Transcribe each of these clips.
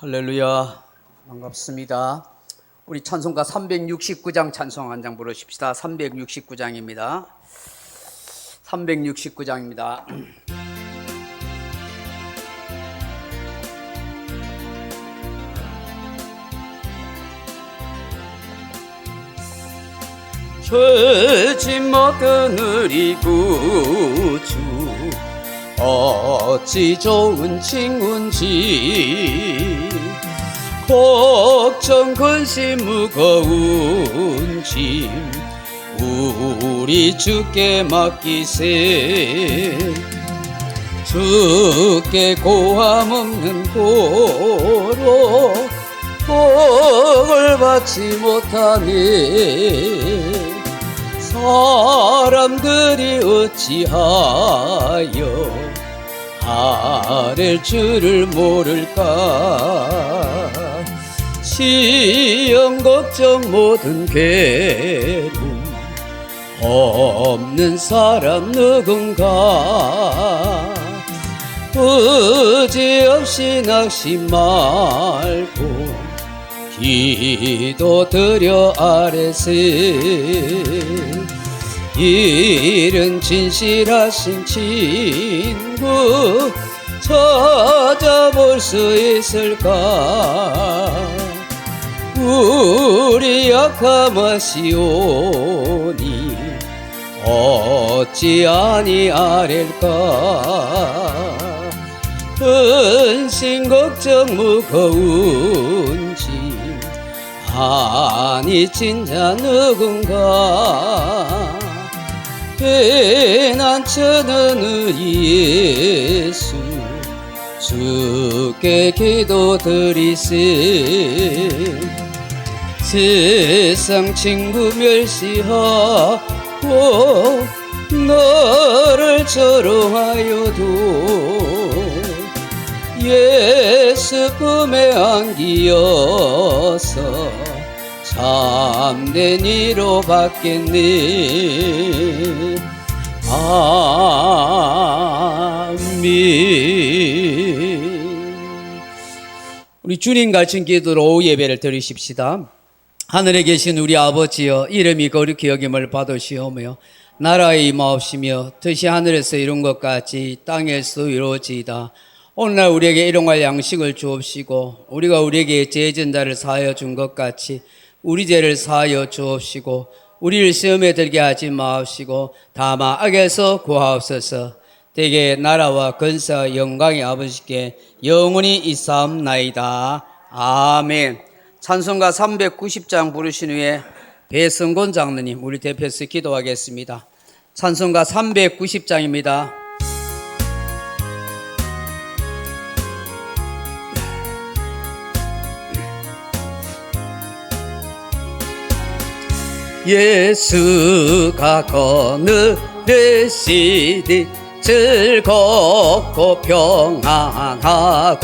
할렐루야, 반갑습니다. 우리 찬송가 369장 찬송 한 장 부르십시다. 369장입니다. 369장입니다. 죄짓 모든 우리 구주 어찌 좋은 친구인지 걱정 근심 무거운 짐 우리 주께 맡기세. 주께 고함 없는 고로 복을 받지 못하네. 사람들이 어찌하여 아랠 줄을 모를까. 시험 걱정 모든 괴로움 없는 사람 누군가. 의지 없이 낙심 말고 기도 드려 아뢰세. 이른 진실하신 친구 찾아볼 수 있을까. 우리 약함 아시오니 어찌 아니하릴까. 근심 걱정 무거운 짐 아니 진짜 누군가. 피난처는 우리 예수 주께 기도드리세. 세상 친구 멸시하고 너를 조롱하여도 예수 품에 안기어서 참된 위로 받겠네. 아멘. 우리 주님 가르친 기도로 오후 예배를 드리십시다. 하늘에 계신 우리 아버지여, 이름이 거룩히 여김을 받으시오며 나라의 임하옵시며 뜻이 하늘에서 이룬 것 같이 땅에서 이루어지이다. 오늘날 우리에게 일용할 양식을 주옵시고 우리가 우리에게 죄진 자를 사하여 준 것 같이 우리 죄를 사하여 주옵시고 우리를 시험에 들게 하지 마옵시고 다만 악에서 구하옵소서. 대개 나라와 권세와 영광의 아버지께 영원히 있사옵나이다. 아멘. 찬송가 390장 부르신 후에 배성곤 장로님 우리 대표해서 기도하겠습니다. 찬송가 390장입니다. 예수가 거느리시니 즐겁고 평안하구나.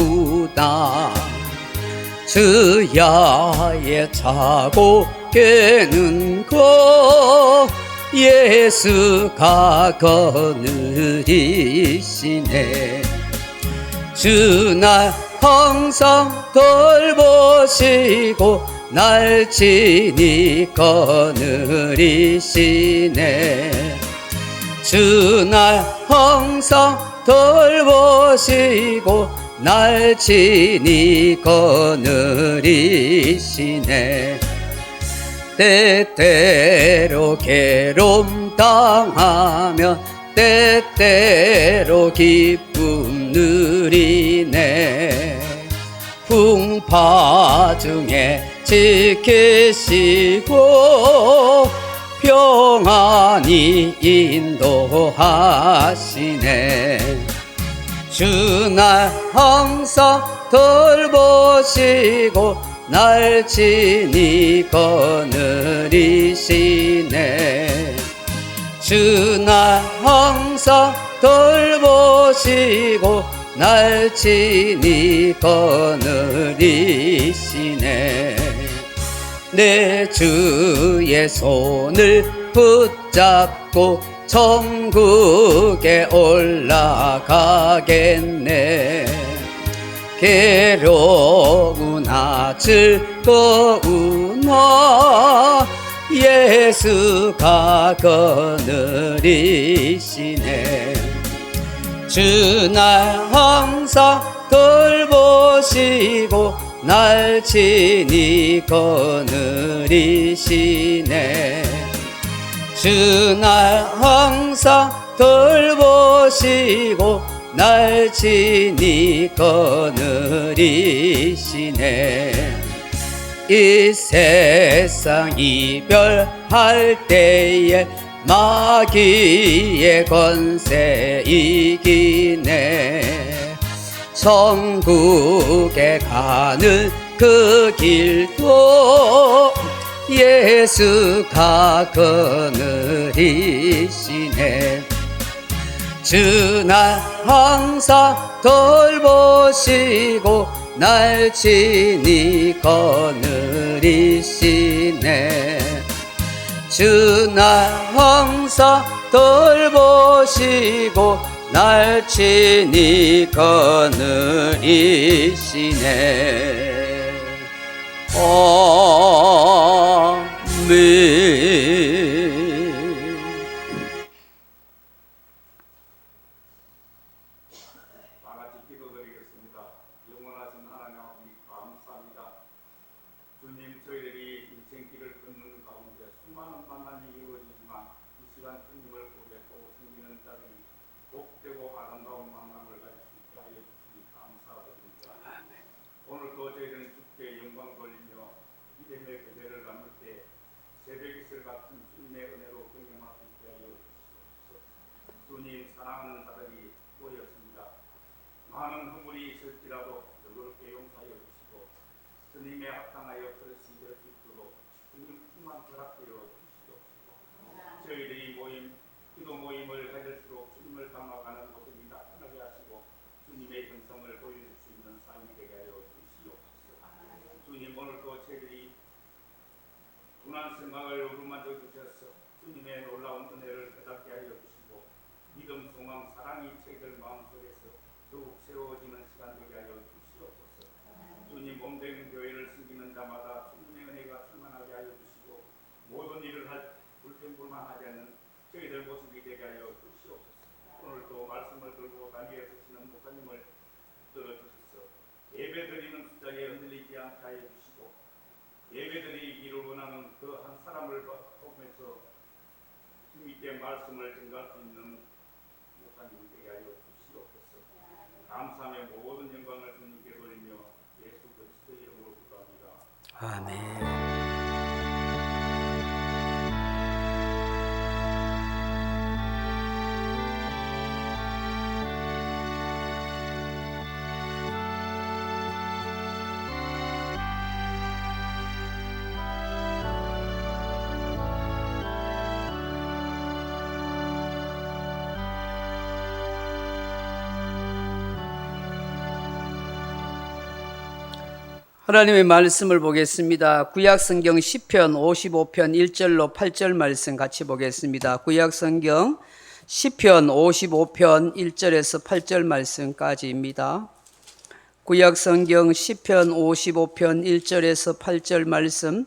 주야에 차고 깨는 거 예수가 거느리시네. 주날 항상 돌보시고 날 친히 거느리시네. 주날 항상 돌보시고 날 친히 거느리시네. 때때로 괴로움 당하면 때때로 기쁨 누리네. 풍파 중에 지키시고 평안히 인도하시네. 주날 항상 돌보시고 날 친히 거느리시네. 주날 항상 돌보시고 날 친히 거느리시네. 내 주의 손을 붙잡고 천국에 올라가겠네. 괴로우나 즐거우나 예수가 거느리시네. 주 날 항상 돌보시고 날 친히 거느리시네. 주 날 항상 돌보시고 날 친히 거느리시네. 이 세상 이별할 때에 마귀의 권세 이기네. 천국에 가는 그 길도 예수가 거느리시네. 주 날 항상 돌보시고 날 친히 거느리시네. 주 날 항상 돌보시고 날 친히 거느리시네. 아멘. 주님, 저희들이 인생길을 걷는 가운데 수많은 만남이 이루어지지만 이 시간 주님을 고백하고 섬기는 자들이 복되고 아름다운 만남을 가질 수 있게 하여 주시니 감사드립니다. 오늘도 저희들은 주께 영광 돌리며 믿음의 교제를 나눌 때 새벽 이슬 같은 주님의 은혜로 경험할 수 있게 하여 주시옵소서. 주님, 사랑하는 자들이 모였습니다. 많은 허물이 있을지라도 너그럽게 용서하여 주시고 주님의 합당하여 그릇이 될 수 있도록 주님 품만 허락하여 주시옵소서. 저희들이 기도 모임을 가질수록 주님을 닮아가는 모습이 나타나게 하시고 주님의 형성을 보여줄 수 있는 삶이 되게 하여 주시옵소서. 주님, 오늘도 저희들이 분한 생각을 어루만져 주셔서 주님의 놀라운 은혜를 깨닫게 하여 주시고 믿음, 소망, 사랑이 저희들 마음속에서 더욱 새로워지는 시간 되게 하여 주시옵소서. 주님, 몸된 교회를 섬기는 자마다 주님의 은혜가 충만하게 하여 주시고 모든 일을 불평불만하지 않는 저희들 모습이 되게 하여 주시옵소서. 오늘도 말씀을 들고 단위에 서시는 목사님을 들어주셔서 예배드리는 숫자에 흔들리지 않게 하여 주시고 예배드리기를 원하는 그 한 사람을 보면서 힘있게 말씀을 전가할 수 있는 목사님 되게 하여 주시옵소서. 감사하며 모든 영광을 주님께 돌리며 예수 그리스도의 이름으로 기도합니다. 아멘. 하나님의 말씀을 보겠습니다. 구약성경 시편 55편 1절로 8절 말씀 같이 보겠습니다. 구약성경 시편 55편 1절에서 8절 말씀까지입니다. 구약성경 시편 55편 1절에서 8절 말씀,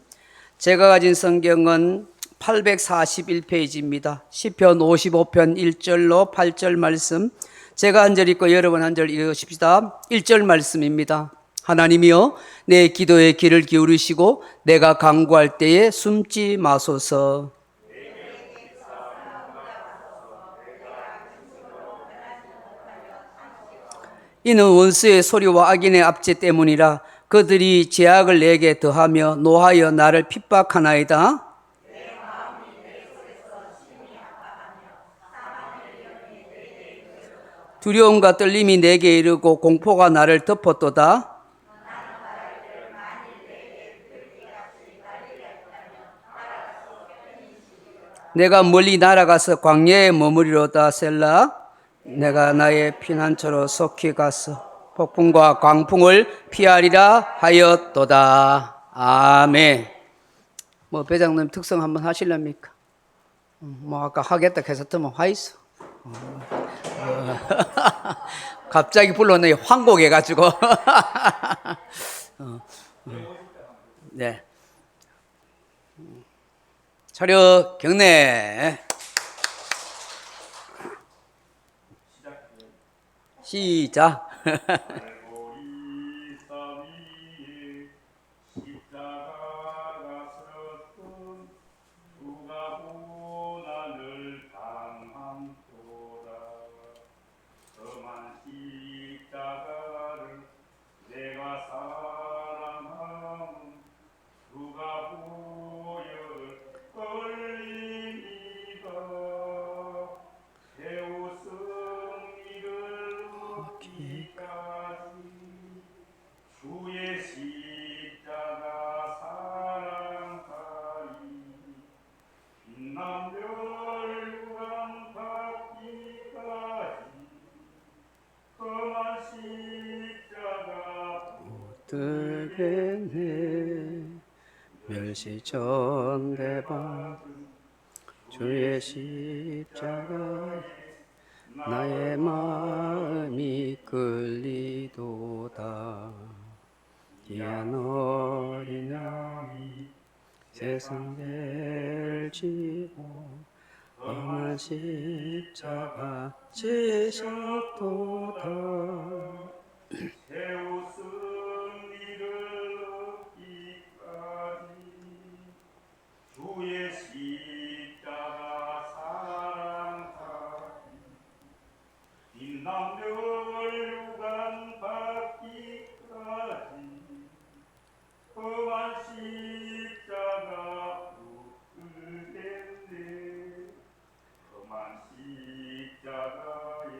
제가 가진 성경은 841페이지입니다. 시편 55편 1절로 8절 말씀, 제가 한 절 읽고 여러분 한 절 읽으십시다. 1절 말씀입니다. 하나님이여, 내 기도에 귀를 기울이시고 내가 간구할 때에 숨지 마소서. 이는 원수의 소리와 악인의 압제 때문이라. 그들이 죄악을 내게 더하며 노하여 나를 핍박하나이다. 두려움과 떨림이 내게 이르고 공포가 나를 덮었도다. 내가 멀리 날아가서 광야에 머무리로다. 셀라. 내가 나의 피난처로 속히 가서 폭풍과 광풍을 피하리라 하였도다. 아멘. 배장님 특성 한번 하실랍니까? 아까 하겠다 해서 더면 화 있어. 갑자기 불렀네. 환곡해가지고. 네. 차렷 경례. 시작. 갈보리 산 위에 십자가가 서던 누가 고난을 당함도다. 험한 십자가를 내가 사랑함은 누가 보혈을 흘리니가. 배우 승리를 얻기까지 주의 십자가 사랑하리. 빛난 멸관 받기까지 험한 십자가 뜨겠네. 멸시전대받은 주의 십자가에 나의 마음이 끌리도다. 귀한 어린 양이 세상 죄를 지고 험한 십자가 지셨도다. 배우 승리를 얻기까지 주의 십자가 사랑하리. 빛난 멸관 받기까지 험한 십자가 붙들겠네. 험한 십자가에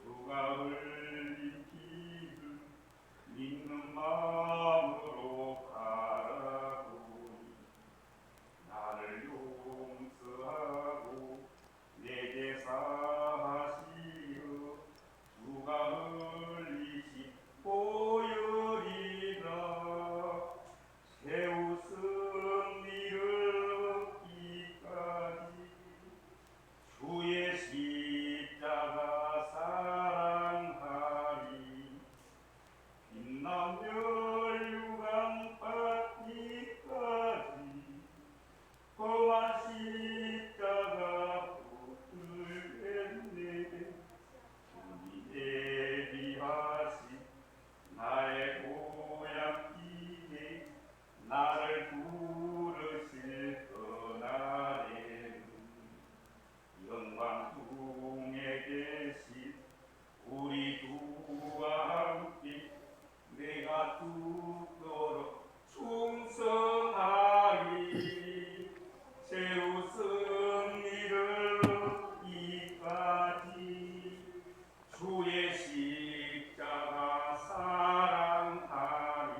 누가 흘린 피를 믿는 마음으로 바라보니 나를 용서하고 내게 사하시어 누가 흘리신 보혈이라. 세우 승리를 얻기까지 주의 십자가 사랑하리. 빛난 멸관 받기까지 험한 십자가 붙들겠네. 주님 예비하신 나의 고향길에 나를 부르실 그날에는 영광 중에 계신 우리 주와 함께 내가 죽도록 충성하리. 세우 승리를 얻기까지 주의 십자가 사랑하리.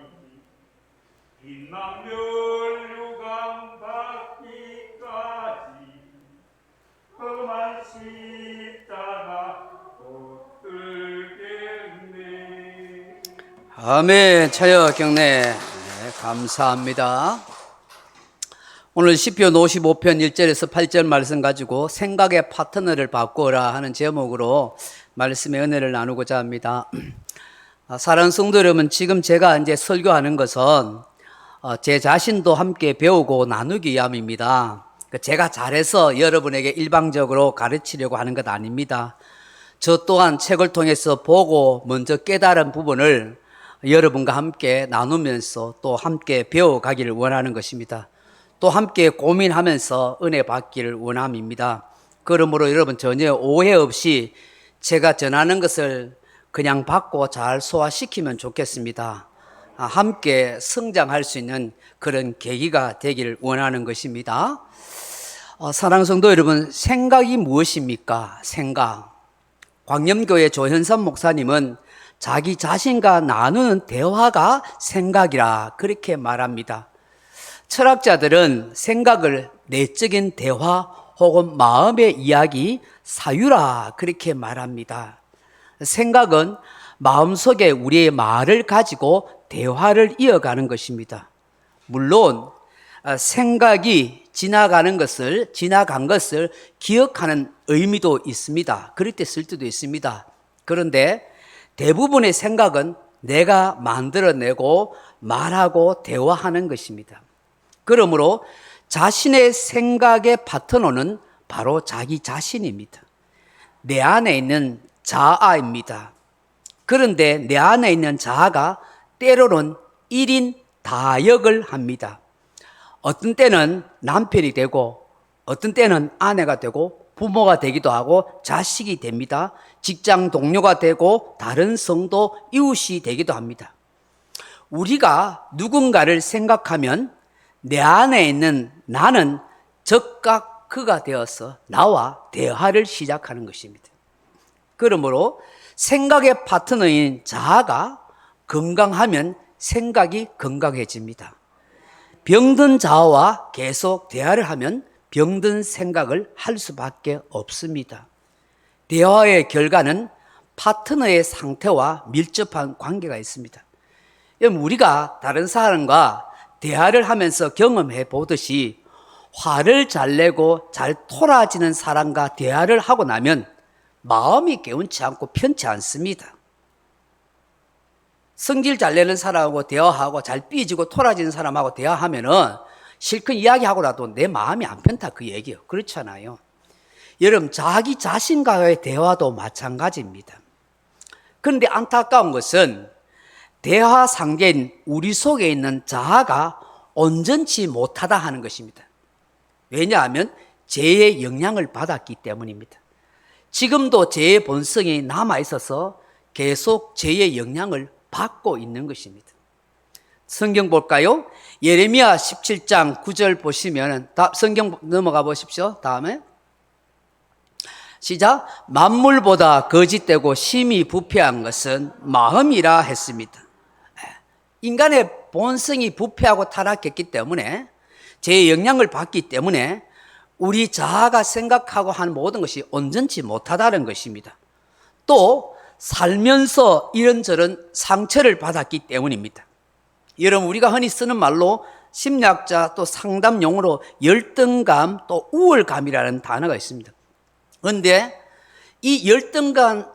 빛난 멸류관 받기까지 험한 십자가 붙들겠네. 아멘. 차여 경례. 네, 감사합니다. 오늘 시편 55편 1절에서 8절 말씀 가지고 생각의 파트너를 바꾸어라 하는 제목으로 말씀의 은혜를 나누고자 합니다. 사랑하는 성도 여러분, 지금 제가 이제 설교하는 것은 제 자신도 함께 배우고 나누기 위함입니다. 제가 잘해서 여러분에게 일방적으로 가르치려고 하는 것 아닙니다. 저 또한 책을 통해서 보고 먼저 깨달은 부분을 여러분과 함께 나누면서 또 함께 배워가기를 원하는 것입니다. 또 함께 고민하면서 은혜 받기를 원함입니다. 그러므로 여러분 전혀 오해 없이 제가 전하는 것을 그냥 받고 잘 소화시키면 좋겠습니다. 함께 성장할 수 있는 그런 계기가 되기를 원하는 것입니다. 사랑하는 성도 여러분, 생각이 무엇입니까? 생각. 광염교회 조현삼 목사님은 자기 자신과 나누는 대화가 생각이라 그렇게 말합니다. 철학자들은 생각을 내적인 대화 혹은 마음의 이야기, 사유라 그렇게 말합니다. 생각은 마음속에 우리의 말을 가지고 대화를 이어가는 것입니다. 물론 생각이 지나간 것을 기억하는 의미도 있습니다. 그럴 때 쓸 때도 있습니다. 그런데 대부분의 생각은 내가 만들어내고 말하고 대화하는 것입니다. 그러므로 자신의 생각의 파트너는 바로 자기 자신입니다. 내 안에 있는 자아입니다. 그런데 내 안에 있는 자아가 때로는 1인 다역을 합니다. 어떤 때는 남편이 되고 어떤 때는 아내가 되고 부모가 되기도 하고 자식이 됩니다. 직장 동료가 되고 다른 성도 이웃이 되기도 합니다. 우리가 누군가를 생각하면 내 안에 있는 나는 적각 그가 되어서 나와 대화를 시작하는 것입니다. 그러므로 생각의 파트너인 자아가 건강하면 생각이 건강해집니다. 병든 자아와 계속 대화를 하면 병든 생각을 할 수밖에 없습니다. 대화의 결과는 파트너의 상태와 밀접한 관계가 있습니다. 우리가 다른 사람과 대화를 하면서 경험해 보듯이 화를 잘 내고 잘 토라지는 사람과 대화를 하고 나면 마음이 개운치 않고 편치 않습니다. 성질 잘 내는 사람하고 대화하고 잘 삐지고 토라지는 사람하고 대화하면은 실컷 이야기하고 나도 내 마음이 안 편다 그 얘기예요. 그렇잖아요. 여러분 자기 자신과의 대화도 마찬가지입니다. 그런데 안타까운 것은 대화 상대인 우리 속에 있는 자아가 온전치 못하다 하는 것입니다. 왜냐하면 죄의 영향을 받았기 때문입니다. 지금도 죄의 본성이 남아있어서 계속 죄의 영향을 받고 있는 것입니다. 성경 볼까요? 예레미야 17장 9절 보시면 성경 넘어가 보십시오. 다음에 시작. 만물보다 거짓되고 심히 부패한 것은 마음이라 했습니다. 인간의 본성이 부패하고 타락했기 때문에 죄의 영향을 받기 때문에 우리 자아가 생각하고 하는 모든 것이 온전치 못하다는 것입니다. 또 살면서 이런저런 상처를 받았기 때문입니다. 여러분 우리가 흔히 쓰는 말로 심리학자 또 상담 용어로 열등감 또 우월감이라는 단어가 있습니다. 그런데 이 열등감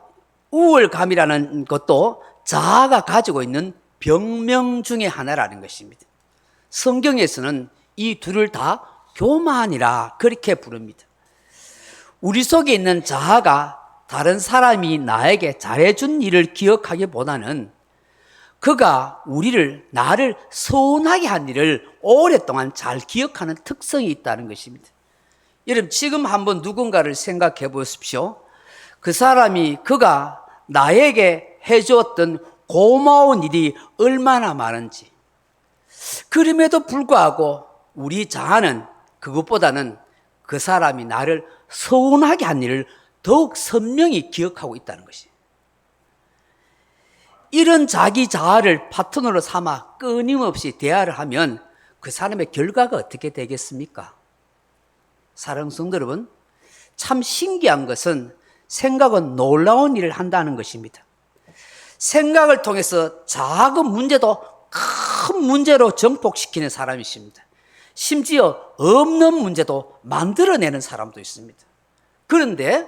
우월감이라는 것도 자아가 가지고 있는 병명 중에 하나라는 것입니다. 성경에서는 이 둘을 다 교만이라 그렇게 부릅니다. 우리 속에 있는 자아가 다른 사람이 나에게 잘해준 일을 기억하기보다는 그가 나를 서운하게 한 일을 오랫동안 잘 기억하는 특성이 있다는 것입니다. 여러분 지금 한번 누군가를 생각해 보십시오. 그 사람이 그가 나에게 해주었던 고마운 일이 얼마나 많은지. 그럼에도 불구하고 우리 자아는 그것보다는 그 사람이 나를 서운하게 한 일을 더욱 선명히 기억하고 있다는 것이에요. 이런 자기 자아를 파트너로 삼아 끊임없이 대화를 하면 그 사람의 결과가 어떻게 되겠습니까? 사랑하는 성도 여러분, 참 신기한 것은 생각은 놀라운 일을 한다는 것입니다. 생각을 통해서 작은 문제도 큰 문제로 정복시키는 사람이 있습니다. 심지어 없는 문제도 만들어내는 사람도 있습니다. 그런데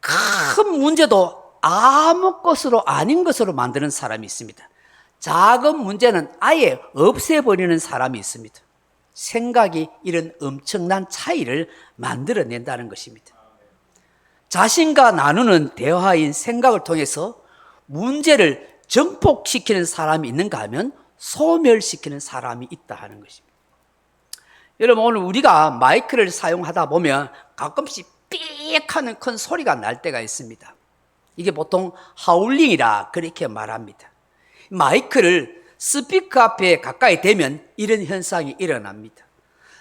큰 문제도 아무 것으로 아닌 것으로 만드는 사람이 있습니다. 작은 문제는 아예 없애버리는 사람이 있습니다. 생각이 이런 엄청난 차이를 만들어낸다는 것입니다. 자신과 나누는 대화인 생각을 통해서 문제를 정복시키는 사람이 있는가 하면 소멸시키는 사람이 있다 하는 것입니다. 여러분 오늘 우리가 마이크를 사용하다 보면 가끔씩 삑 하는 큰 소리가 날 때가 있습니다. 이게 보통 하울링이라 그렇게 말합니다. 마이크를 스피커 앞에 가까이 대면 이런 현상이 일어납니다.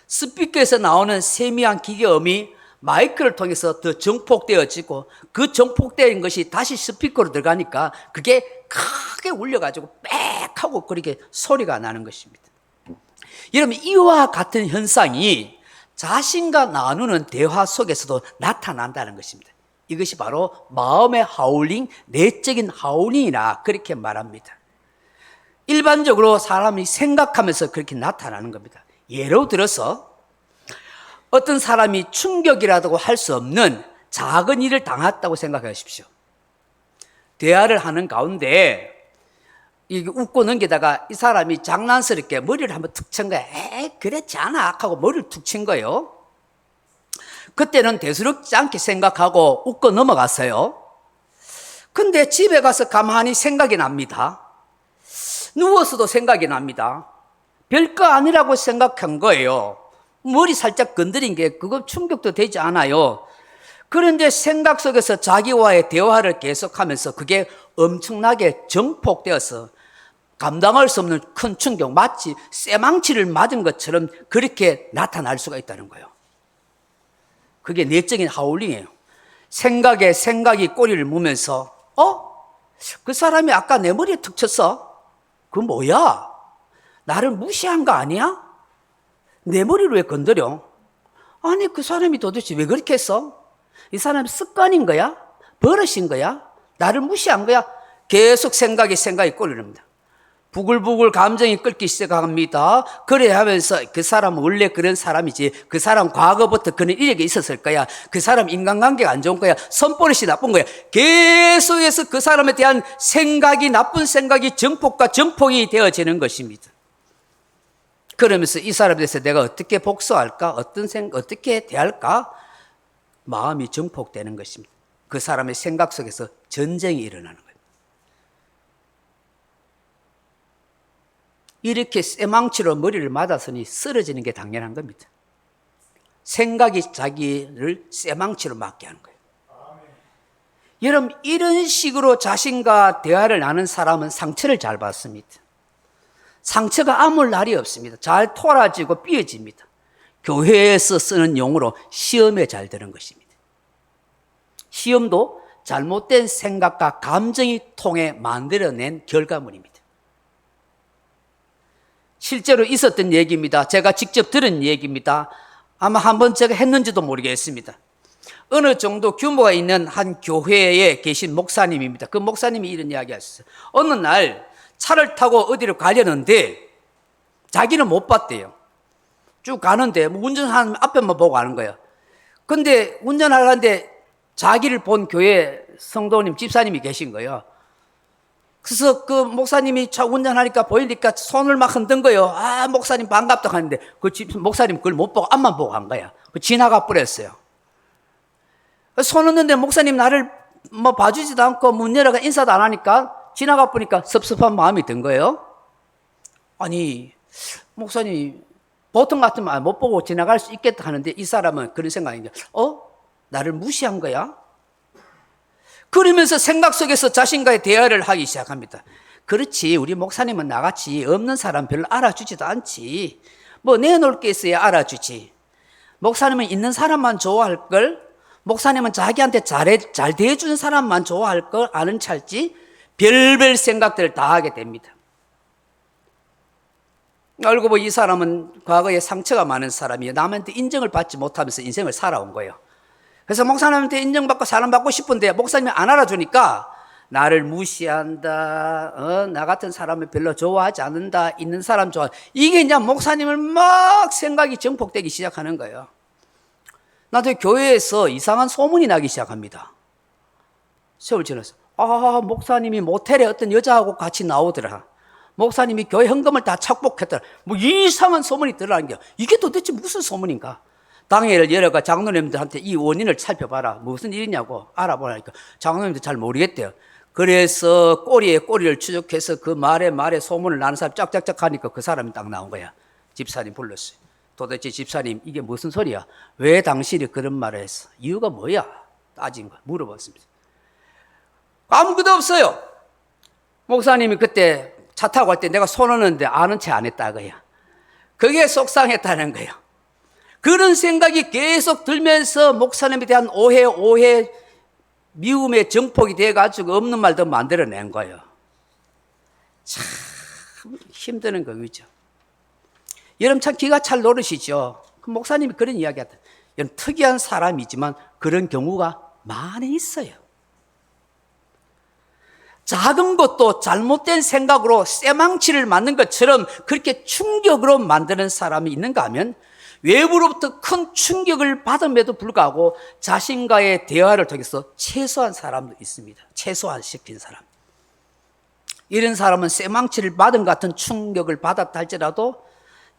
스피커에서 나오는 세미한 기계음이 마이크를 통해서 더 정폭되어지고 그 정폭된 것이 다시 스피커로 들어가니까 그게 크게 울려가지고 빽 하고 그렇게 소리가 나는 것입니다. 여러분 이와 같은 현상이 자신과 나누는 대화 속에서도 나타난다는 것입니다. 이것이 바로 마음의 하울링, 내적인 하울링이라 그렇게 말합니다. 일반적으로 사람이 생각하면서 그렇게 나타나는 겁니다. 예로 들어서 어떤 사람이 충격이라고 할 수 없는 작은 일을 당했다고 생각하십시오. 대화를 하는 가운데 이게 웃고 넘기다가 이 사람이 장난스럽게 머리를 한번 툭 친 거야. 에이, 그렇지 않아 하고 머리를 툭 친 거예요. 그때는 대수롭지 않게 생각하고 웃고 넘어갔어요. 근데 집에 가서 가만히 생각이 납니다. 누워서도 생각이 납니다. 별거 아니라고 생각한 거예요. 머리 살짝 건드린 게 그거 충격도 되지 않아요. 그런데 생각 속에서 자기와의 대화를 계속하면서 그게 엄청나게 증폭되어서 감당할 수 없는 큰 충격, 마치 쇠망치를 맞은 것처럼 그렇게 나타날 수가 있다는 거예요. 그게 내적인 하울링이에요. 생각에 생각이 꼬리를 무면서 그 사람이 아까 내 머리에 툭 쳤어? 그 뭐야? 나를 무시한 거 아니야? 내 머리를 왜 건드려? 아니 그 사람이 도대체 왜 그렇게 했어? 이 사람이 습관인 거야? 버릇인 거야? 나를 무시한 거야? 계속 생각이 꼬리를 납니다. 부글부글 감정이 끓기 시작합니다. 그래 하면서 그 사람은 원래 그런 사람이지, 그 사람 과거부터 그런 이력이 있었을 거야, 그 사람 인간관계가 안 좋은 거야, 손버릇이 나쁜 거야. 계속해서 그 사람에 대한 생각이, 나쁜 생각이 증폭과 증폭이 되어지는 것입니다. 그러면서 이 사람에 대해서 내가 어떻게 복수할까, 어떻게 대할까, 마음이 증폭되는 것입니다. 그 사람의 생각 속에서 전쟁이 일어나는 거예요. 이렇게 쇠망치로 머리를 맞았으니 쓰러지는 게 당연한 겁니다. 생각이 자기를 쇠망치로 맞게 하는 거예요. 여러분, 이런 식으로 자신과 대화를 나눈 사람은 상처를 잘 받습니다. 상처가 아물 날이 없습니다. 잘 토라지고 삐어집니다. 교회에서 쓰는 용어로 시험에 잘 드는 것입니다. 시험도 잘못된 생각과 감정이 통해 만들어낸 결과물입니다. 실제로 있었던 얘기입니다. 제가 직접 들은 얘기입니다. 아마 한번 제가 했는지도 모르겠습니다. 어느 정도 규모가 있는 한 교회에 계신 목사님입니다. 그 목사님이 이런 이야기 하셨어요. 어느 날 차를 타고 어디로 가려는데 자기는 못 봤대요. 쭉 가는데 운전하는 앞에만 보고 가는 거예요. 근데 운전하는데 자기를 본 교회 성도님, 집사님이 계신 거예요. 그래서 그 목사님이 차 운전하니까 보이니까 손을 막 흔든 거예요. 아, 목사님 반갑다 하는데 그 목사님 그걸 못 보고 앞만 보고 간 거야. 지나가 버렸어요. 손 흔드는데 목사님 나를 뭐 봐주지도 않고 문 열어가 인사도 안 하니까 지나가 보니까 섭섭한 마음이 든 거예요. 아니, 목사님 보통 같으면 못 보고 지나갈 수 있겠다 하는데 이 사람은 그런 생각인 거야. 나를 무시한 거야? 그러면서 생각 속에서 자신과의 대화를 하기 시작합니다. 그렇지, 우리 목사님은 나같이 없는 사람 별로 알아주지도 않지. 뭐 내놓을 게 있어야 알아주지. 목사님은 있는 사람만 좋아할 걸, 목사님은 자기한테 잘 대해주는 사람만 좋아할 걸 아는 찰지 별별 생각들을 다 하게 됩니다. 알고 보니 이 사람은 과거에 상처가 많은 사람이에요. 남한테 인정을 받지 못하면서 인생을 살아온 거예요. 그래서 목사님한테 인정받고 사랑받고 싶은데 목사님이 안 알아주니까 나를 무시한다, 나 같은 사람을 별로 좋아하지 않는다, 있는 사람 좋아. 이게 이제 목사님을 막 생각이 증폭되기 시작하는 거예요. 나도 교회에서 이상한 소문이 나기 시작합니다. 세월 지나서 목사님이 모텔에 어떤 여자하고 같이 나오더라. 목사님이 교회 헌금을 다 착복했더라. 뭐 이상한 소문이 들어가는 게 이게 도대체 무슨 소문인가? 당회를 열어가 장로님들한테 이 원인을 살펴봐라. 무슨 일이냐고 알아보라니까 장로님들 잘 모르겠대요. 그래서 꼬리에 꼬리를 추적해서 그 말에 소문을 나는 사람 짝짝짝 하니까 그 사람이 딱 나온 거야. 집사님 불렀어요. 도대체 집사님 이게 무슨 소리야? 왜 당신이 그런 말을 했어? 이유가 뭐야? 따진 거 물어봤습니다. 아무것도 없어요. 목사님이 그때 차 타고 갈 때 내가 손었는데 아는 체 안 했다 거야. 그게 속상했다는 거예요. 그런 생각이 계속 들면서 목사님에 대한 오해, 미움의 정폭이 돼가지고 없는 말도 만들어낸 거예요. 참 힘드는 거죠. 여러분 참 기가 찰 노릇이죠. 그 목사님이 그런 이야기 하다. 여러분 특이한 사람이지만 그런 경우가 많이 있어요. 작은 것도 잘못된 생각으로 쇠망치를 맞는 것처럼 그렇게 충격으로 만드는 사람이 있는가 하면 외부로부터 큰 충격을 받음에도 불구하고 자신과의 대화를 통해서 최소한 사람도 있습니다. 최소한 시킨 사람. 이런 사람은 쇠망치를 받은 같은 충격을 받았다 할지라도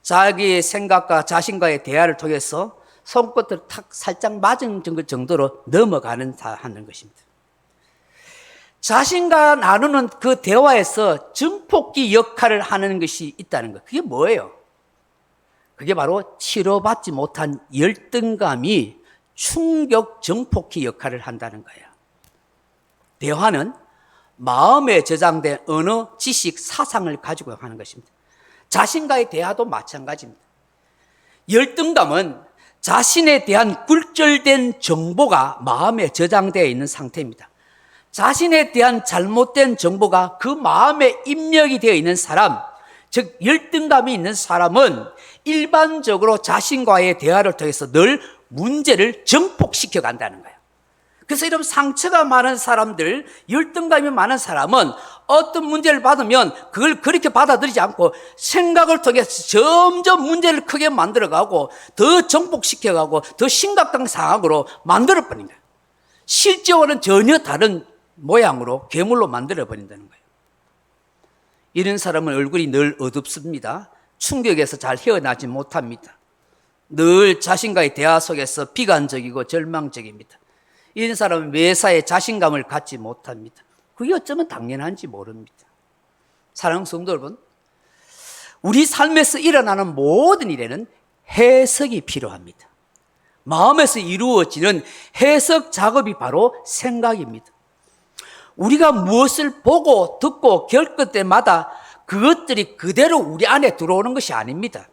자기의 생각과 자신과의 대화를 통해서 손끝을 탁 살짝 맞은 정도로 넘어가는 하는 것입니다. 자신과 나누는 그 대화에서 증폭기 역할을 하는 것이 있다는 것. 그게 뭐예요? 그게 바로 치료받지 못한 열등감이 충격 증폭기 역할을 한다는 거예요. 대화는 마음에 저장된 어느 지식, 사상을 가지고 하는 것입니다. 자신과의 대화도 마찬가지입니다. 열등감은 자신에 대한 굴절된 정보가 마음에 저장되어 있는 상태입니다. 자신에 대한 잘못된 정보가 그 마음에 입력이 되어 있는 사람, 즉 열등감이 있는 사람은 일반적으로 자신과의 대화를 통해서 늘 문제를 증폭시켜 간다는 거예요. 그래서 이런 상처가 많은 사람들, 열등감이 많은 사람은 어떤 문제를 받으면 그걸 그렇게 받아들이지 않고 생각을 통해서 점점 문제를 크게 만들어가고 더 증폭시켜가고 더 심각한 상황으로 만들어버린 거예요. 실제와는 전혀 다른 모양으로 괴물로 만들어버린다는 거예요. 이런 사람은 얼굴이 늘 어둡습니다. 충격에서 잘 헤어나지 못합니다. 늘 자신과의 대화 속에서 비관적이고 절망적입니다. 이런 사람은 매사에 자신감을 갖지 못합니다. 그게 어쩌면 당연한지 모릅니다. 사랑하는 성도 여러분, 우리 삶에서 일어나는 모든 일에는 해석이 필요합니다. 마음에서 이루어지는 해석 작업이 바로 생각입니다. 우리가 무엇을 보고 듣고 겪을 때마다 그것들이 그대로 우리 안에 들어오는 것이 아닙니다.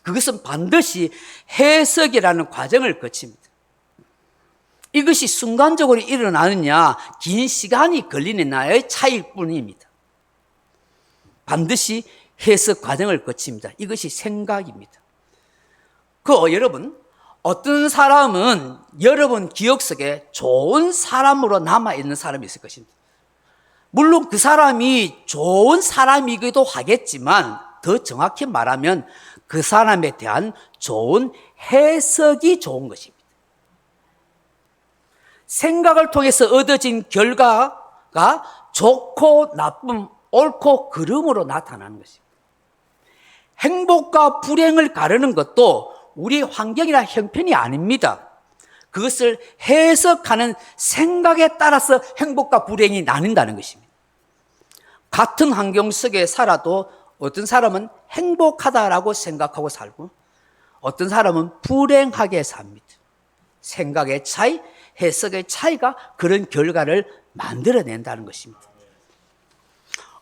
그것은 반드시 해석이라는 과정을 거칩니다. 이것이 순간적으로 일어나느냐 긴 시간이 걸리느냐의 차이일 뿐입니다. 반드시 해석 과정을 거칩니다. 이것이 생각입니다. 여러분, 어떤 사람은 여러분 기억 속에 좋은 사람으로 남아있는 사람이 있을 것입니다. 물론 그 사람이 좋은 사람이기도 하겠지만 더 정확히 말하면 그 사람에 대한 좋은 해석이 좋은 것입니다. 생각을 통해서 얻어진 결과가 좋고 나쁨, 옳고 그름으로 나타나는 것입니다. 행복과 불행을 가르는 것도 우리 환경이나 형편이 아닙니다. 그것을 해석하는 생각에 따라서 행복과 불행이 나뉜다는 것입니다. 같은 환경 속에 살아도 어떤 사람은 행복하다라고 생각하고 살고 어떤 사람은 불행하게 삽니다. 생각의 차이, 해석의 차이가 그런 결과를 만들어낸다는 것입니다.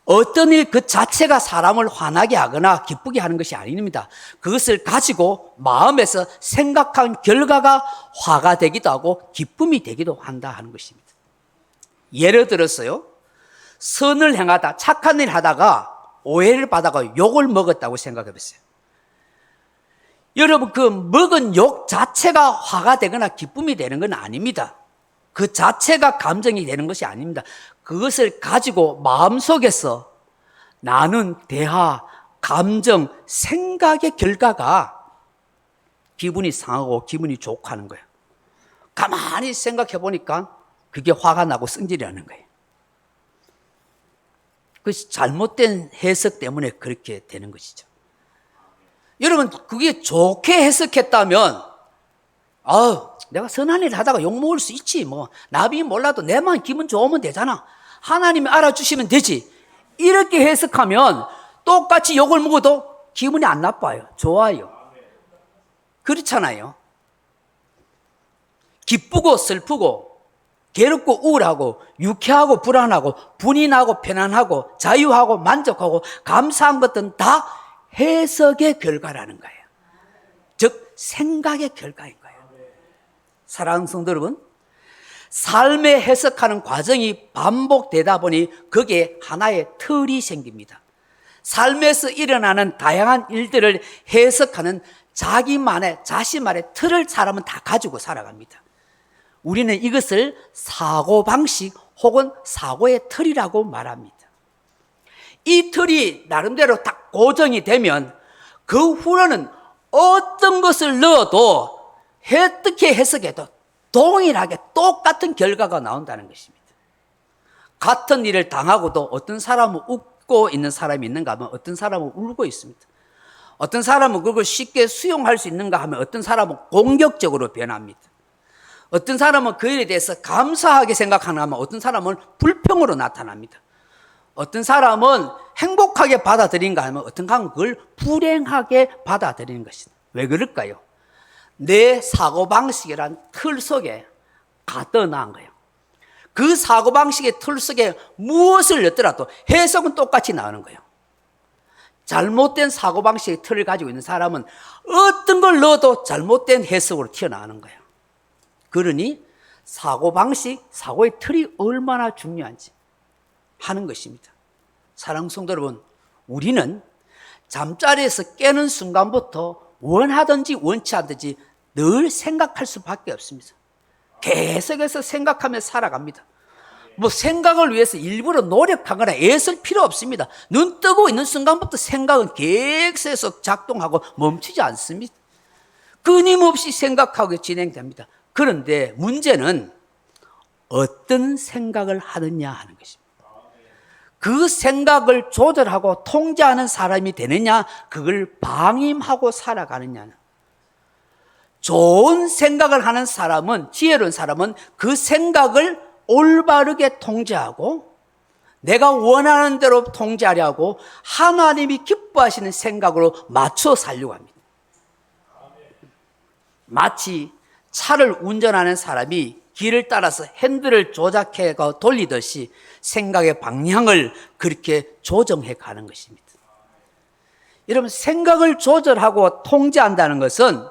어떤 일 그 자체가 사람을 화나게 하거나 기쁘게 하는 것이 아닙니다. 그것을 가지고 마음에서 생각한 결과가 화가 되기도 하고 기쁨이 되기도 한다 하는 것입니다. 예를 들어서요, 선을 행하다, 착한 일 하다가 오해를 받아가 욕을 먹었다고 생각해 보세요. 여러분, 그 먹은 욕 자체가 화가 되거나 기쁨이 되는 건 아닙니다. 그 자체가 감정이 되는 것이 아닙니다. 그것을 가지고 마음속에서 나눈 대화, 감정, 생각의 결과가 기분이 상하고 기분이 좋고 하는 거예요. 가만히 생각해 보니까 그게 화가 나고 승질이라는 거예요. 그것이 잘못된 해석 때문에 그렇게 되는 것이죠. 여러분, 그게 좋게 해석했다면 내가 선한 일 하다가 욕먹을 수 있지. 나비 몰라도 내만 기분 좋으면 되잖아. 하나님이 알아주시면 되지. 이렇게 해석하면 똑같이 욕을 먹어도 기분이 안 나빠요. 좋아요. 그렇잖아요. 기쁘고 슬프고 괴롭고 우울하고 유쾌하고 불안하고 분이 나고 편안하고 자유하고 만족하고 감사한 것들은 다 해석의 결과라는 거예요. 즉 생각의 결과인 거예요. 사랑하는 성도 여러분, 삶에 해석하는 과정이 반복되다 보니 거기에 하나의 틀이 생깁니다. 삶에서 일어나는 다양한 일들을 해석하는 자신만의 틀을 사람은 다 가지고 살아갑니다. 우리는 이것을 사고방식 혹은 사고의 틀이라고 말합니다. 이 틀이 나름대로 딱 고정이 되면 그 후로는 어떤 것을 넣어도 어떻게 해석해도 동일하게 똑같은 결과가 나온다는 것입니다. 같은 일을 당하고도 어떤 사람은 웃고 있는 사람이 있는가 하면 어떤 사람은 울고 있습니다. 어떤 사람은 그걸 쉽게 수용할 수 있는가 하면 어떤 사람은 공격적으로 변합니다. 어떤 사람은 그 일에 대해서 감사하게 생각하는가 하면 어떤 사람은 불평으로 나타납니다. 어떤 사람은 행복하게 받아들인가 하면 어떤 사람은 그걸 불행하게 받아들이는 것입니다. 왜 그럴까요? 내 사고방식이란 틀 속에 가둬놓은 거예요. 그 사고방식의 틀 속에 무엇을 넣더라도 해석은 똑같이 나오는 거예요. 잘못된 사고방식의 틀을 가지고 있는 사람은 어떤 걸 넣어도 잘못된 해석으로 튀어나오는 거예요. 그러니 사고방식, 사고의 틀이 얼마나 중요한지 하는 것입니다. 사랑하는 성도 여러분, 우리는 잠자리에서 깨는 순간부터 원하든지 원치 않든지 늘 생각할 수밖에 없습니다. 계속해서 생각하며 살아갑니다. 뭐 생각을 위해서 일부러 노력하거나 애쓸 필요 없습니다. 눈 뜨고 있는 순간부터 생각은 계속 작동하고 멈추지 않습니다. 끊임없이 생각하고 진행됩니다. 그런데 문제는 어떤 생각을 하느냐 하는 것입니다. 그 생각을 조절하고 통제하는 사람이 되느냐, 그걸 방임하고 살아가느냐는. 좋은 생각을 하는 사람은, 지혜로운 사람은 그 생각을 올바르게 통제하고 내가 원하는 대로 통제하려고 하나님이 기뻐하시는 생각으로 맞춰 살려고 합니다. 마치 차를 운전하는 사람이 길을 따라서 핸들을 조작해 돌리듯이 생각의 방향을 그렇게 조정해 가는 것입니다. 여러분, 생각을 조절하고 통제한다는 것은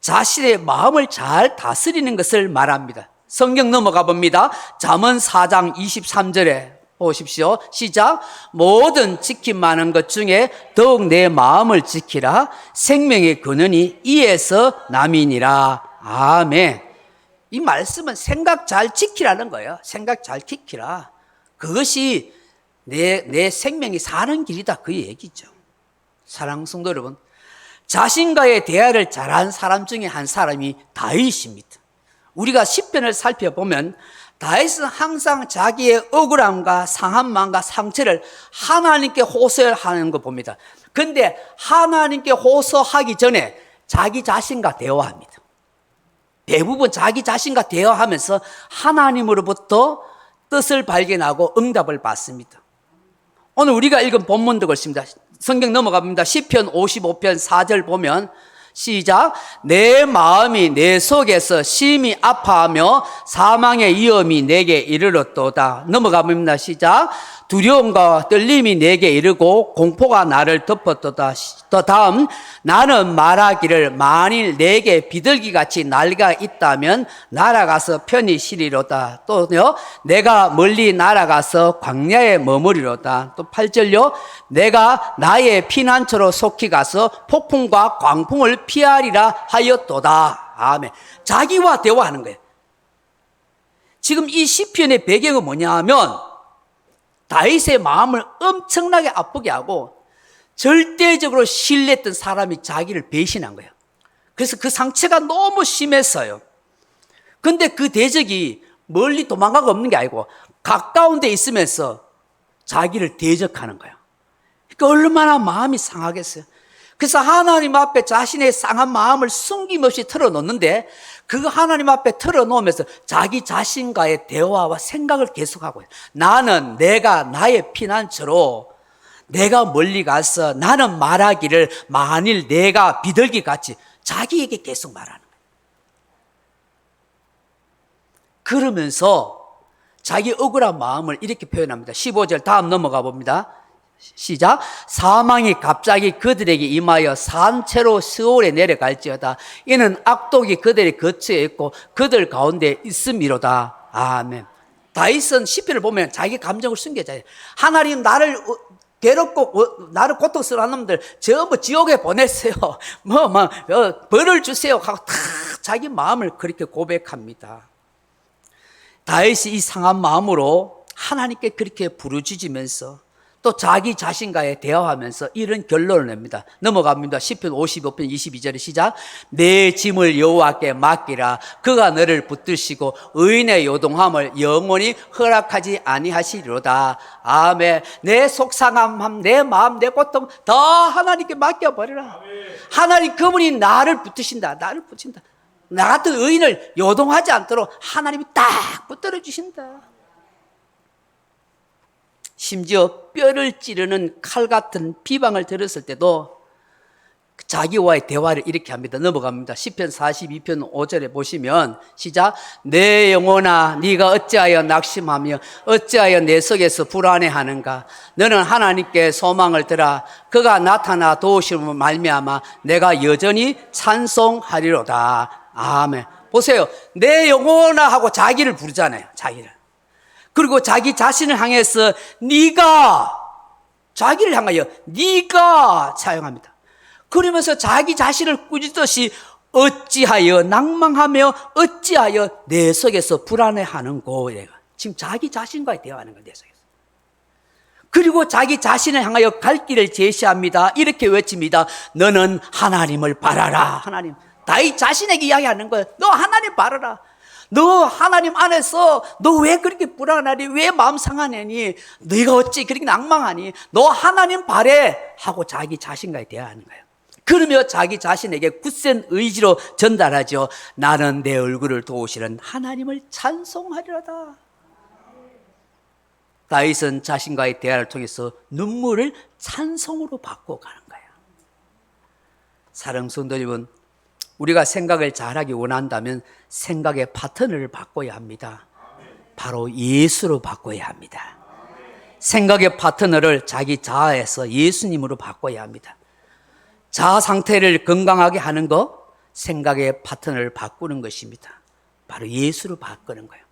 자신의 마음을 잘 다스리는 것을 말합니다. 성경 넘어가 봅니다. 잠언 4장 23절에 보십시오. 시작. 모든 지킴 많은 것 중에 더욱 내 마음을 지키라. 생명의 근원이 이에서 남이니라. 아멘. 이 말씀은 생각 잘 지키라는 거예요. 생각 잘 지키라. 그것이 내 생명이 사는 길이다, 그 얘기죠. 사랑하는 성도 여러분, 자신과의 대화를 잘한 사람 중에 한 사람이 다윗입니다. 우리가 시편을 살펴보면 다윗은 항상 자기의 억울함과 상한 마음과 상처를 하나님께 호소하는 거 봅니다. 그런데 하나님께 호소하기 전에 자기 자신과 대화합니다. 대부분 자기 자신과 대화하면서 하나님으로부터 뜻을 발견하고 응답을 받습니다. 오늘 우리가 읽은 본문도 그렇습니다. 성경 넘어갑니다. 시편 55편 4절 보면 시작. 내 마음이 내 속에서 심히 아파하며 사망의 위험이 내게 이르렀도다. 넘어갑니다. 시작. 두려움과 떨림이 내게 이르고 공포가 나를 덮었도다. 더 다음, 나는 말하기를 만일 내게 비둘기같이 날개가 있다면 날아가서 편히 쉬리로다. 또요, 내가 멀리 날아가서 광야에 머무리로다. 또 8절요, 내가 나의 피난처로 속히 가서 폭풍과 광풍을 피하리라 하였도다. 아멘. 자기와 대화하는 거예요. 지금 이 시편의 배경은 뭐냐 하면 다윗의 마음을 엄청나게 아프게 하고 절대적으로 신뢰했던 사람이 자기를 배신한 거예요. 그래서 그 상처가 너무 심했어요. 그런데 그 대적이 멀리 도망가고 없는 게 아니고 가까운 데 있으면서 자기를 대적하는 거예요. 그러니까 얼마나 마음이 상하겠어요. 그래서 하나님 앞에 자신의 상한 마음을 숨김없이 털어놓는데 그 하나님 앞에 털어놓으면서 자기 자신과의 대화와 생각을 계속하고 있어요. 나는 내가 나의 피난처로 내가 멀리 가서 나는 말하기를 만일 내가 비둘기같이 자기에게 계속 말하는 거예요. 그러면서 자기 억울한 마음을 이렇게 표현합니다. 15절 다음 넘어가 봅니다. 시작. 사망이 갑자기 그들에게 임하여 산채로 시올에 내려갈지어다. 이는 악독이 그들의 거처에 있고 그들 가운데 있음이로다. 아멘. 다윗은 시편을 보면 자기 감정을 숨겨져요. 하나님, 나를 괴롭고 나를 고통스러워 하는 놈들 전부 지옥에 보내세요. 벌을 주세요 하고 다 자기 마음을 그렇게 고백합니다. 다윗이 이 상한 마음으로 하나님께 그렇게 부르짖으면서 또 자기 자신과의 대화하면서 이런 결론을 냅니다. 넘어갑니다. 시편 55편 22절의 시작. 내 짐을 여호와께 맡기라. 그가 너를 붙드시고 의인의 요동함을 영원히 허락하지 아니하시리로다. 아멘. 내 속상함, 내 마음, 내 고통 다 하나님께 맡겨버려라. 하나님 그분이 나를 붙드신다. 나를 붙인다. 나 같은 의인을 요동하지 않도록 하나님이 딱 붙들어 주신다. 심지어 뼈를 찌르는 칼 같은 비방을 들었을 때도 자기와의 대화를 이렇게 합니다. 넘어갑니다. 시편 42편 5절에 보시면 시작. 내 영혼아 네가 어찌하여 낙심하며 어찌하여 내 속에서 불안해하는가. 너는 하나님께 소망을 들어 그가 나타나 도우심을 말미암아 내가 여전히 찬송하리로다. 아멘. 보세요. 내 영혼아 하고 자기를 부르잖아요. 자기를. 그리고 자기 자신을 향해서 자기를 향하여 네가 사용합니다. 그러면서 자기 자신을 꾸짖듯이 어찌하여 낭망하며 어찌하여 내 속에서 불안해하는고. 지금 자기 자신과의 대화하는 거예요. 내 속에서. 그리고 자기 자신을 향하여 갈 길을 제시합니다. 이렇게 외칩니다. 너는 하나님을 바라라. 하나님. 다윗 자신에게 이야기하는 거예요. 너 하나님 바라라. 너 하나님 안에서 너 왜 그렇게 불안하니? 왜 마음 상하니? 너희가 어찌 그렇게 낭망하니? 너 하나님 바래 하고 자기 자신과의 대화하는 거예요. 그러며 자기 자신에게 굳센 의지로 전달하죠. 나는 내 얼굴을 도우시는 하나님을 찬송하리로다. 다윗은 자신과의 대화를 통해서 눈물을 찬송으로 바꿔가는 거예요. 사랑하는 성도 여러분, 우리가 생각을 잘하기 원한다면 생각의 파트너를 바꿔야 합니다. 바로 예수로 바꿔야 합니다. 생각의 파트너를 자기 자아에서 예수님으로 바꿔야 합니다. 자아 상태를 건강하게 하는 것, 생각의 파트너를 바꾸는 것입니다. 바로 예수로 바꾸는 거예요.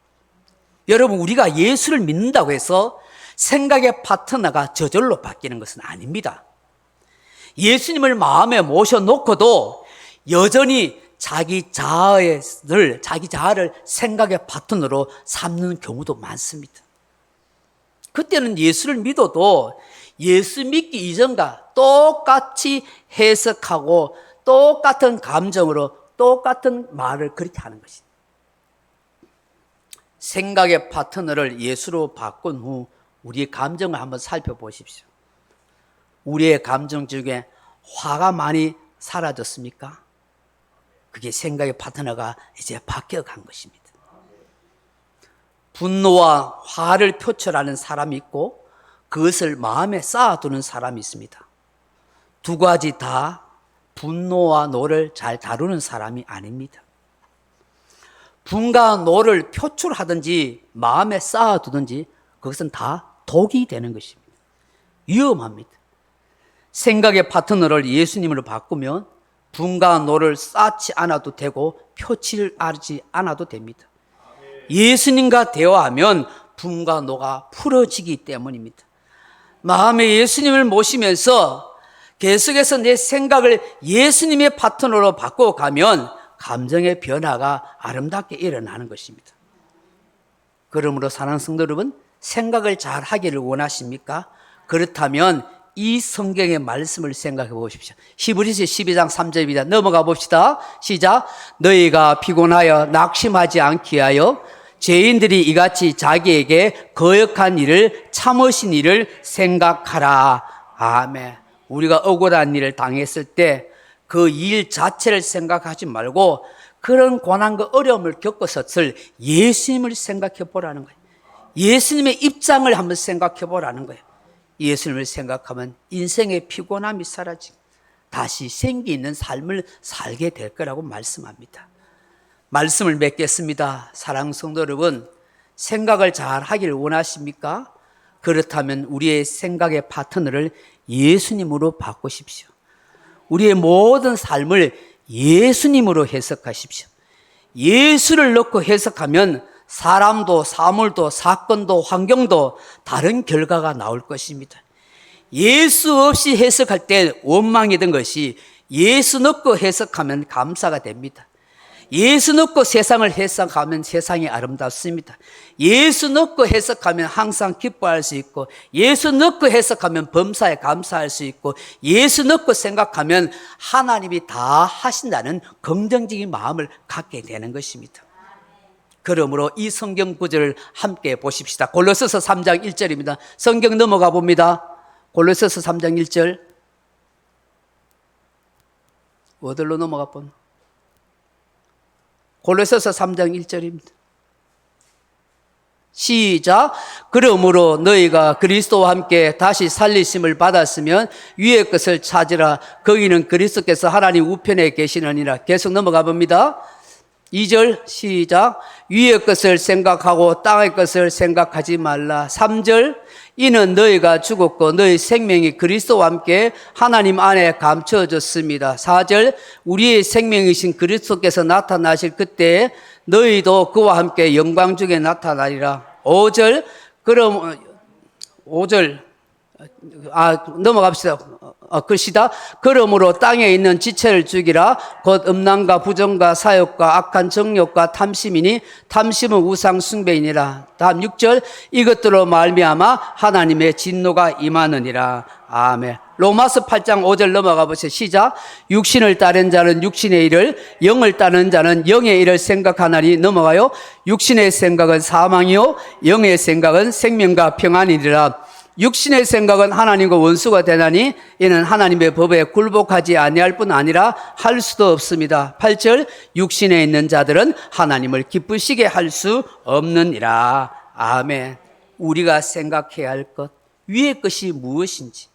여러분, 우리가 예수를 믿는다고 해서 생각의 파트너가 저절로 바뀌는 것은 아닙니다. 예수님을 마음에 모셔놓고도 여전히 자기 자아를 생각의 파트너로 삼는 경우도 많습니다. 그때는 예수를 믿어도 예수 믿기 이전과 똑같이 해석하고 똑같은 감정으로 똑같은 말을 그렇게 하는 것입니다. 생각의 파트너를 예수로 바꾼 후 우리의 감정을 한번 살펴보십시오. 우리의 감정 중에 화가 많이 사라졌습니까? 그게 생각의 파트너가 이제 바뀌어간 것입니다. 분노와 화를 표출하는 사람이 있고 그것을 마음에 쌓아두는 사람이 있습니다. 두 가지 다 분노와 노를 잘 다루는 사람이 아닙니다. 분과 노를 표출하든지 마음에 쌓아두든지 그것은 다 독이 되는 것입니다. 위험합니다. 생각의 파트너를 예수님으로 바꾸면 분과 노를 쌓지 않아도 되고 표출하지 않아도 됩니다. 예수님과 대화하면 분과 노가 풀어지기 때문입니다. 마음에 예수님을 모시면서 계속해서 내 생각을 예수님의 파트너로 바꿔가면 감정의 변화가 아름답게 일어나는 것입니다. 그러므로 사랑하는 성도 여러분, 생각을 잘 하기를 원하십니까? 그렇다면 이 성경의 말씀을 생각해 보십시오. 히브리서 12장 3절입니다. 넘어가 봅시다. 시작. 너희가 피곤하여 낙심하지 않게 하여 죄인들이 이같이 자기에게 거역한 일을 참으신 일을 생각하라. 아멘. 우리가 억울한 일을 당했을 때 그 일 자체를 생각하지 말고 그런 고난과 어려움을 겪었을 예수님을 생각해 보라는 거예요. 예수님의 입장을 한번 생각해 보라는 거예요. 예수님을 생각하면 인생의 피곤함이 사라지고 다시 생기 있는 삶을 살게 될 거라고 말씀합니다. 말씀을 맺겠습니다. 사랑하는 성도 여러분, 생각을 잘 하기를 원하십니까? 그렇다면 우리의 생각의 파트너를 예수님으로 바꾸십시오. 우리의 모든 삶을 예수님으로 해석하십시오. 예수를 넣고 해석하면 사람도 사물도 사건도 환경도 다른 결과가 나올 것입니다. 예수 없이 해석할 때 원망이 된 것이 예수 넣고 해석하면 감사가 됩니다. 예수 넣고 세상을 해석하면 세상이 아름답습니다. 예수 넣고 해석하면 항상 기뻐할 수 있고, 예수 넣고 해석하면 범사에 감사할 수 있고, 예수 넣고 생각하면 하나님이 다 하신다는 긍정적인 마음을 갖게 되는 것입니다. 그러므로 이 성경 구절을 함께 보십시다. 골로새서 3장 1절입니다. 성경 넘어가 봅니다. 골로새서 3장 1절. 어디로 넘어가 본? 골로새서 3장 1절입니다. 시작. 그러므로 너희가 그리스도와 함께 다시 살리심을 받았으면 위의 것을 찾으라. 거기는 그리스도께서 하나님 우편에 계시느니라. 계속 넘어가 봅니다. 2절 시작. 위의 것을 생각하고 땅의 것을 생각하지 말라. 3절. 이는 너희가 죽었고 너희 생명이 그리스도와 함께 하나님 안에 감춰졌습니다. 4절. 우리의 생명이신 그리스도께서 나타나실 그때 너희도 그와 함께 영광 중에 나타나리라. 5절. 그럼 5절 넘어갑시다. 글씨다. 그러므로 땅에 있는 지체를 죽이라. 곧 음란과 부정과 사욕과 악한 정욕과 탐심이니 탐심은 우상 숭배이니라. 다음 6절. 이것들로 말미암아 하나님의 진노가 임하느니라. 아멘. 로마서 8장 5절 넘어가 보세요. 시작. 육신을 따른 자는 육신의 일을, 영을 따르는 자는 영의 일을 생각하나니. 넘어가요. 육신의 생각은 사망이요 영의 생각은 생명과 평안이니라. 육신의 생각은 하나님과 원수가 되나니 이는 하나님의 법에 굴복하지 아니할 뿐 아니라 할 수도 없습니다. 8절. 육신에 있는 자들은 하나님을 기쁘시게 할 수 없느니라. 아멘. 우리가 생각해야 할 것, 위의 것이 무엇인지,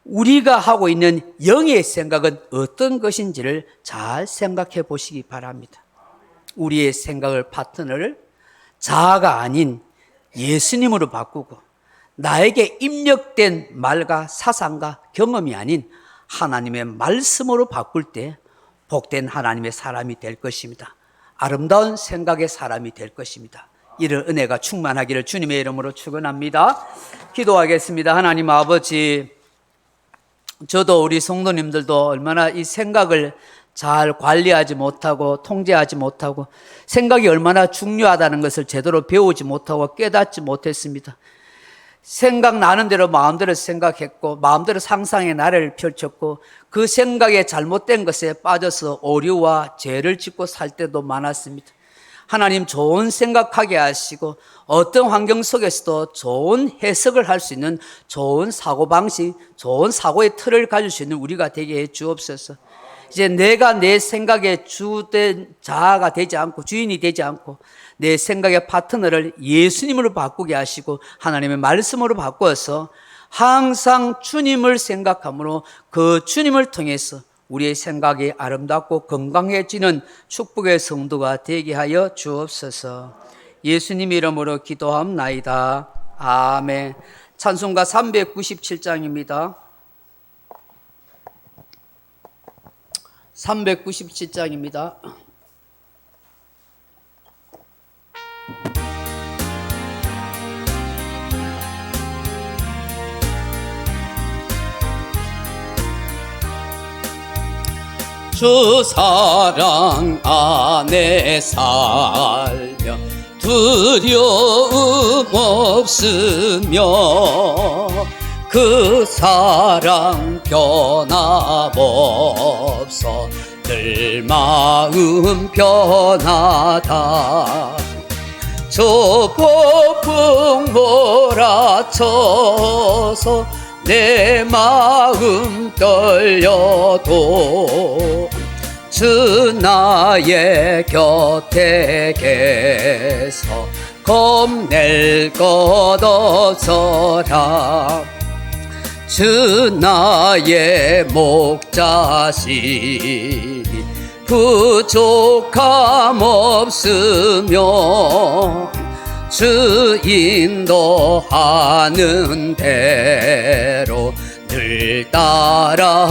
우리가 하고 있는 영의 생각은 어떤 것인지를 잘 생각해 보시기 바랍니다. 우리의 생각을 파트너를 자아가 아닌 예수님으로 바꾸고, 나에게 입력된 말과 사상과 경험이 아닌 하나님의 말씀으로 바꿀 때 복된 하나님의 사람이 될 것입니다. 아름다운 생각의 사람이 될 것입니다. 이런 은혜가 충만하기를 주님의 이름으로 축원합니다. 기도하겠습니다. 하나님 아버지, 저도 우리 성도님들도 얼마나 이 생각을 잘 관리하지 못하고 통제하지 못하고 생각이 얼마나 중요하다는 것을 제대로 배우지 못하고 깨닫지 못했습니다. 생각나는 대로 마음대로 생각했고 마음대로 상상의 나래를 펼쳤고 그 생각에 잘못된 것에 빠져서 오류와 죄를 짓고 살 때도 많았습니다. 하나님, 좋은 생각하게 하시고 어떤 환경 속에서도 좋은 해석을 할 수 있는 좋은 사고방식, 좋은 사고의 틀을 가질 수 있는 우리가 되게 해 주옵소서. 이제 내가 내 생각의 주된 자아가 되지 않고 주인이 되지 않고 내 생각의 파트너를 예수님으로 바꾸게 하시고 하나님의 말씀으로 바꾸어서 항상 주님을 생각함으로 그 주님을 통해서 우리의 생각이 아름답고 건강해지는 축복의 성도가 되게 하여 주옵소서. 예수님 이름으로 기도합나이다. 아멘. 찬송가 397장입니다. 397장입니다. 주 사랑 안에 살며 두려움 없으며 그 사랑 변함없어 늘 마음 편하다. 저 폭풍 몰아쳐서 내 마음 떨려도 주 나의 곁에 계서 겁낼 것 없어라. 주 나의 목자시니 부족함 없으며 주 인도하는 대로 늘 따라가리라.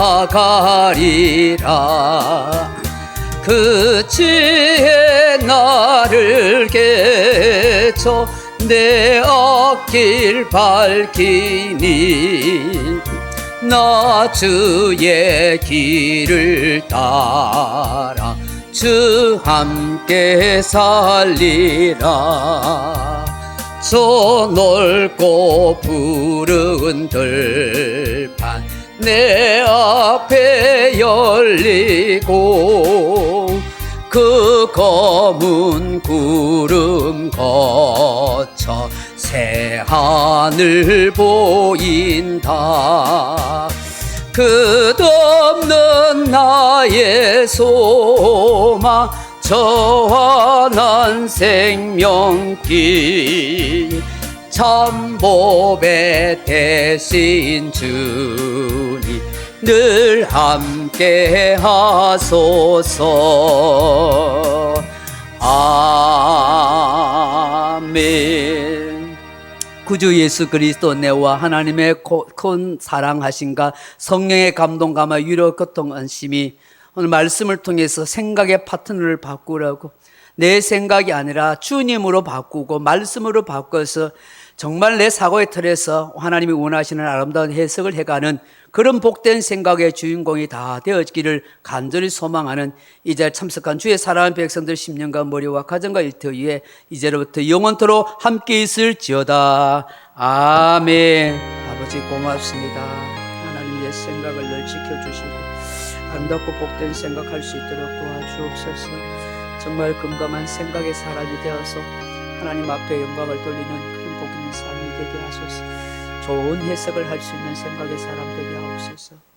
그 지혜 나를 깨쳐 내 앞길 밝히니 나 주의 길을 따라 주 함께 살리라. 저 넓고 푸른 들판 내 앞에 열리고 그 검은 구름 거쳐 새 하늘 보인다. 끝없는 나의 소망 저 환한 생명길 참보배 대신 주님 늘 함께 하소서. 아멘. 구주 예수 그리스도 내와 하나님의 큰 사랑하심과 성령의 감동감과 위로 고통 안심이 오늘 말씀을 통해서 생각의 파트너를 바꾸라고, 내 생각이 아니라 주님으로 바꾸고 말씀으로 바꿔서 정말 내 사고의 틀에서 하나님이 원하시는 아름다운 해석을 해가는 그런 복된 생각의 주인공이 다 되어지기를 간절히 소망하는 이 자리에 참석한 주의 사랑하는 백성들 10년간 머리와 가정과 일터 위에 이제로부터 영원토록 함께 있을지어다. 아멘. 아버지 고맙습니다. 하나님의 생각을 늘 지켜주시고 아름답고 복된 생각할 수 있도록 도와주옵소서. 정말 건강한 생각의 사람이 되어서 하나님 앞에 영광을 돌리는 그런 복 있는 삶이 되게 하소서. 좋은 해석을 할 수 있는 생각의 사람 되게 하옵소서.